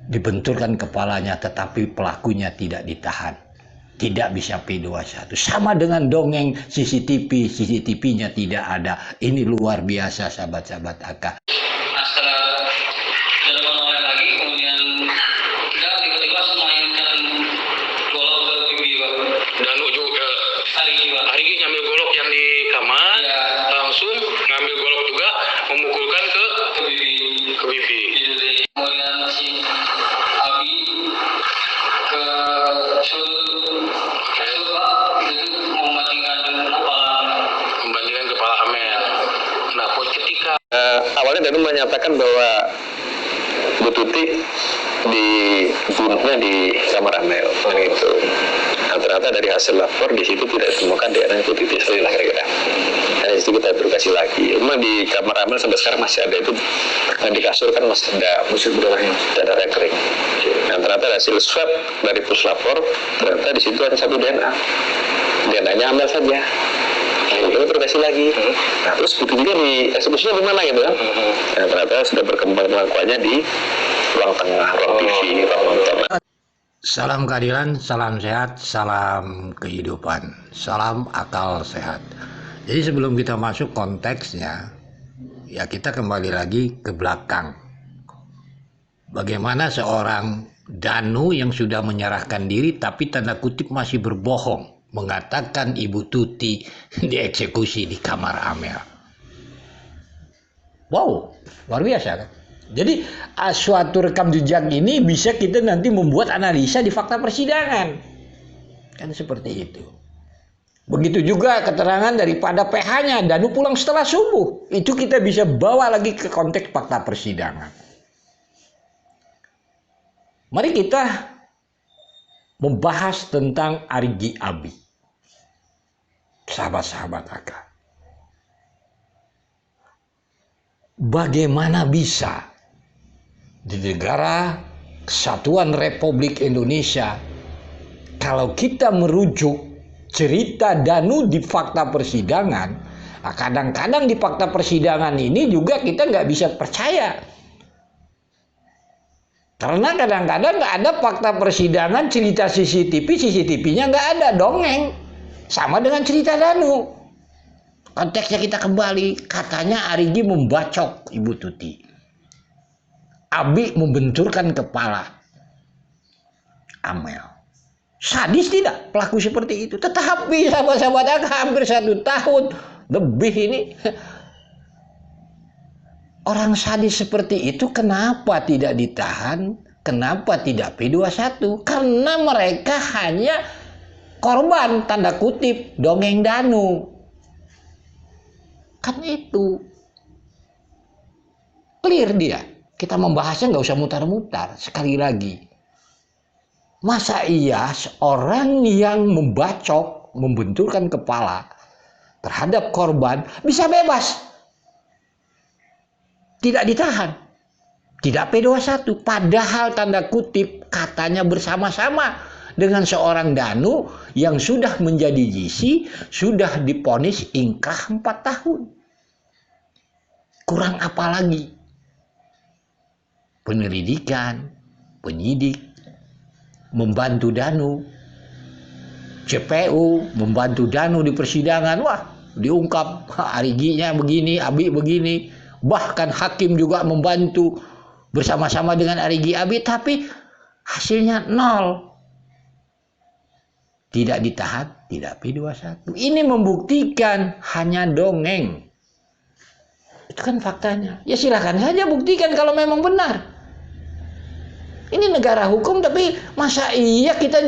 dibenturkan kepalanya tetapi pelakunya tidak ditahan. Tidak bisa P21. Sama dengan dongeng CCTV-nya tidak ada. Ini luar biasa sahabat-sahabat AK. Awalnya Danu menyatakan bahwa Bu Tuti dibunuhnya di kamar Amel, gitu. Nah, ternyata dari hasil lapor di situ tidak ditemukan DNA Bu Tuti Salilah kira-kira. Nah, di situ kita interogasi lagi. Memang di kamar Amel sampai sekarang masih ada itu. Nah, di kasur kan masih ada busur darahnya, ada darah kering. Nah, ternyata hasil swab dari puslapor ternyata di situ ada satu DNA. DNA-nya Amel saja. Kita interogasi lagi. Nah, terus begitu juga di eksekusinya di mana gitu kan? Nah, ternyata sudah berkembang pengakuannya di ruang tengah, ruang TV, ruang nonton. Salam keadilan, salam sehat, salam kehidupan, salam akal sehat. Jadi sebelum kita masuk konteksnya, ya kita kembali lagi ke belakang. Bagaimana seorang Danu yang sudah menyerahkan diri tapi tanda kutip masih berbohong, mengatakan Ibu Tuti dieksekusi di kamar Amel. Wow, luar biasa kan? Jadi suatu rekam jejak ini bisa kita nanti membuat analisa di fakta persidangan. Kan seperti itu. Begitu juga keterangan daripada PH-nya, Danu pulang setelah subuh. Itu kita bisa bawa lagi ke konteks fakta persidangan. Mari kita membahas tentang Arigi Abi. Sahabat-sahabat AK. Bagaimana bisa di negara Kesatuan Republik Indonesia kalau kita merujuk cerita Danu di fakta persidangan, kadang-kadang di fakta persidangan ini juga kita nggak bisa percaya. Karena kadang-kadang nggak ada fakta persidangan cerita CCTV-nya nggak ada, dongeng. Sama dengan cerita Danu. Konteksnya kita kembali, katanya Arigi membacok Ibu Tuti. Abi membenturkan kepala Amel. Sadis tidak pelaku seperti itu? Tetapi sahabat-sahabat hampir 1 tahun lebih ini. Orang sadis seperti itu kenapa tidak ditahan? Kenapa tidak P21? Karena mereka hanya korban, tanda kutip, dongeng Danu. Kan itu. Clear dia. Kita membahasnya nggak usah mutar-mutar. Sekali lagi. Masa iya seorang yang membacok, membenturkan kepala terhadap korban bisa bebas? Tidak ditahan, tidak P21, padahal tanda kutip katanya bersama-sama dengan seorang Danu yang sudah menjadi GC, sudah diponis ingkrah 4 tahun. Kurang apa lagi? Penyelidikan, penyidik, membantu Danu, CPU, membantu Danu di persidangan, wah diungkap Ariginya begini, Abi begini. Bahkan hakim juga membantu bersama-sama dengan Arigi Abi, tapi hasilnya 0. Tidak ditahan, tidak P21. Ini membuktikan hanya dongeng. Itu kan faktanya. Ya silakan saja buktikan kalau memang benar. Ini negara hukum, tapi masa iya kita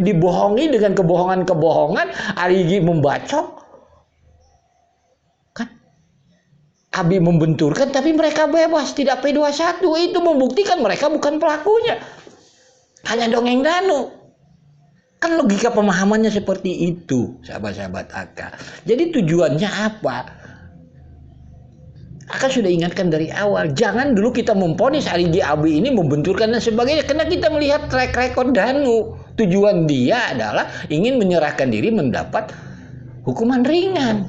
dibohongi dengan kebohongan-kebohongan, Arigi membacok. Abi membenturkan tapi mereka bebas, tidak P21. Itu membuktikan mereka bukan pelakunya, hanya dongeng Danu. Kan logika pemahamannya seperti itu, sahabat-sahabat AK. Jadi tujuannya apa? Akan sudah ingatkan dari awal, jangan dulu kita memponis Arigi Abi ini membenturkan dan sebagainya, karena kita melihat track record Danu. Tujuan dia adalah ingin menyerahkan diri mendapat hukuman ringan.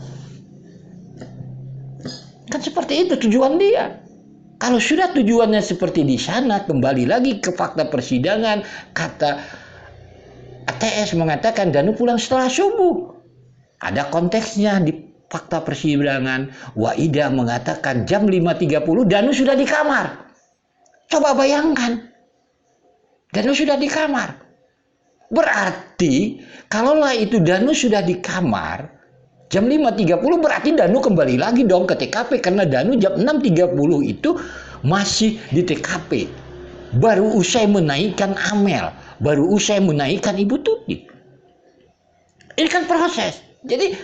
Kan seperti itu tujuan dia. Kalau sudah tujuannya seperti di sana, kembali lagi ke fakta persidangan, kata ATS mengatakan Danu pulang setelah subuh. Ada konteksnya di fakta persidangan. Waida mengatakan jam 5.30 Danu sudah di kamar. Coba bayangkan, Danu sudah di kamar. Berarti, kalaulah itu Danu sudah di kamar, jam 5.30 berarti Danu kembali lagi dong ke TKP. Karena Danu jam 6.30 itu masih di TKP. Baru usai menaikkan Amel. Baru usai menaikkan Ibu Tuti. Ini kan proses. Jadi,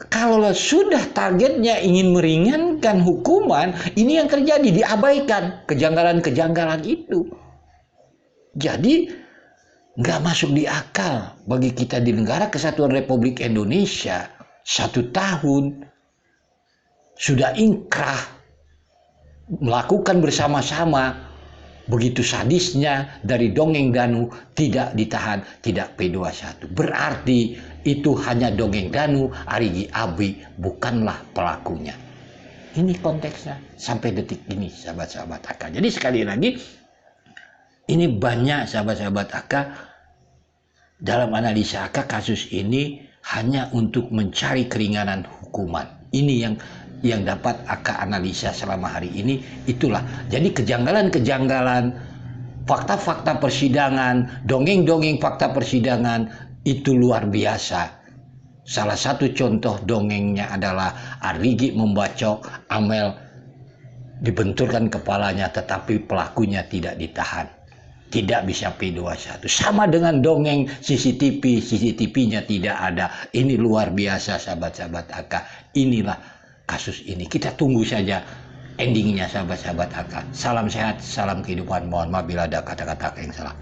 kalau sudah targetnya ingin meringankan hukuman, ini yang terjadi, diabaikan kejanggalan-kejanggalan itu. Jadi, nggak masuk di akal bagi kita di negara kesatuan Republik Indonesia 1 tahun sudah inkrah melakukan bersama-sama begitu sadisnya dari dongeng Danu tidak ditahan, tidak P21. Berarti itu hanya dongeng Danu, Arigi Abi bukanlah pelakunya. Ini konteksnya sampai detik ini sahabat-sahabat AK. Jadi sekali lagi ini banyak sahabat-sahabat AK dalam analisa AK kasus ini hanya untuk mencari keringanan hukuman. Ini yang dapat AK analisa selama hari ini, itulah. Jadi kejanggalan-kejanggalan, fakta-fakta persidangan, dongeng-dongeng fakta persidangan itu luar biasa. Salah satu contoh dongengnya adalah Arigi membacok, Amel dibenturkan kepalanya tetapi pelakunya tidak ditahan. Tidak bisa P21. Sama dengan dongeng CCTV-nya tidak ada. Ini luar biasa sahabat-sahabat AK. Inilah kasus ini. Kita tunggu saja endingnya sahabat-sahabat AK. Salam sehat, salam kehidupan. Mohon maaf bila ada kata-kata yang salah.